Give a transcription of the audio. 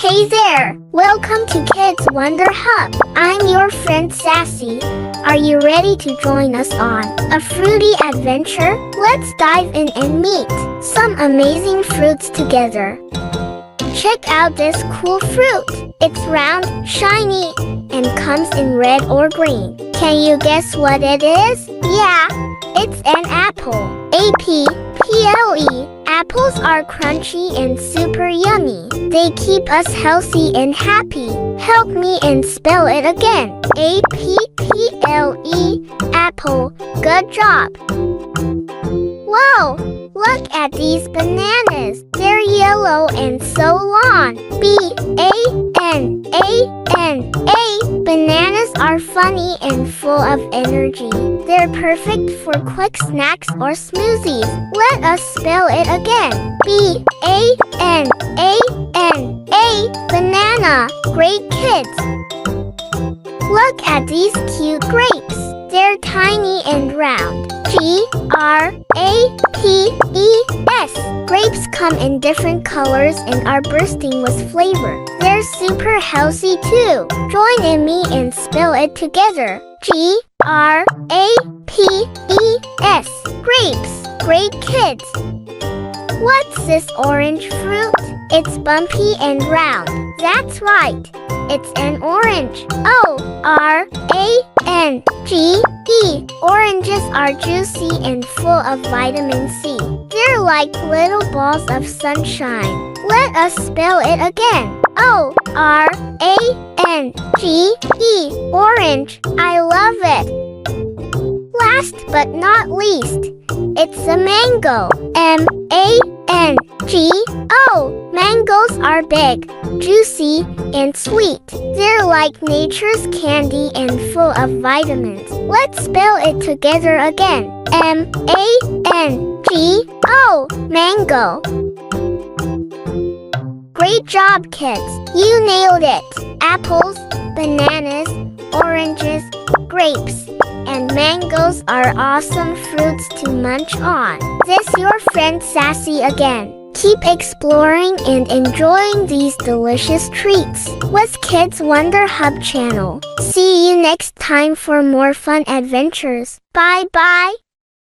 Hey there! Welcome to Kids Wonder Hub. I'm your friend Sassy. Are you ready to join us on a fruity adventure? Let's dive in and meet some amazing fruits together. Check out this cool fruit. It's round, shiny, and comes in red or green. Can you guess what it is? Yeah, it's an apple. A-P-P-L-E. Apples are crunchy and super yummy. They keep us healthy and happy. Help me and spell it again. A-P-P-L-E. Apple. Good job. Whoa! Look at these bananas. They're yellow and so long. B-A-N-A-N-A. Bananas are funny and full of energy. They're perfect for quick snacks or smoothies. Let us spell it again. B-A-N-A-N-A. Banana. Great kids. Look at these cute grapes. They're tiny and round. G-R-A-P-E-S. Grapes come in different colors and are bursting with flavor. They're super healthy too. Join in me and spell it together. G-R-A-P-E-S. Grapes. Great kids. What's this orange fruit? It's bumpy and round. That's right. It's an orange. O-R-A-N-G-E. Oranges are juicy and full of vitamin C. They're like little balls of sunshine. Let us spell it again. O-R-A-N-G-E. Orange. I love it. Last but not least, it's a mango. M-A-N-G-O. Mangoes are big, juicy, and sweet. They're like nature's candy and full of vitamins. Let's spell it together again. M-A-N-G-O. Mango. Great job, kids. You nailed it. Apples, bananas, oranges, grapes, and mangoes are awesome fruits to munch on. This your friend Sassy again. Keep exploring and enjoying these delicious treats with Kids Wonder Hub channel. See you next time for more fun adventures. Bye bye.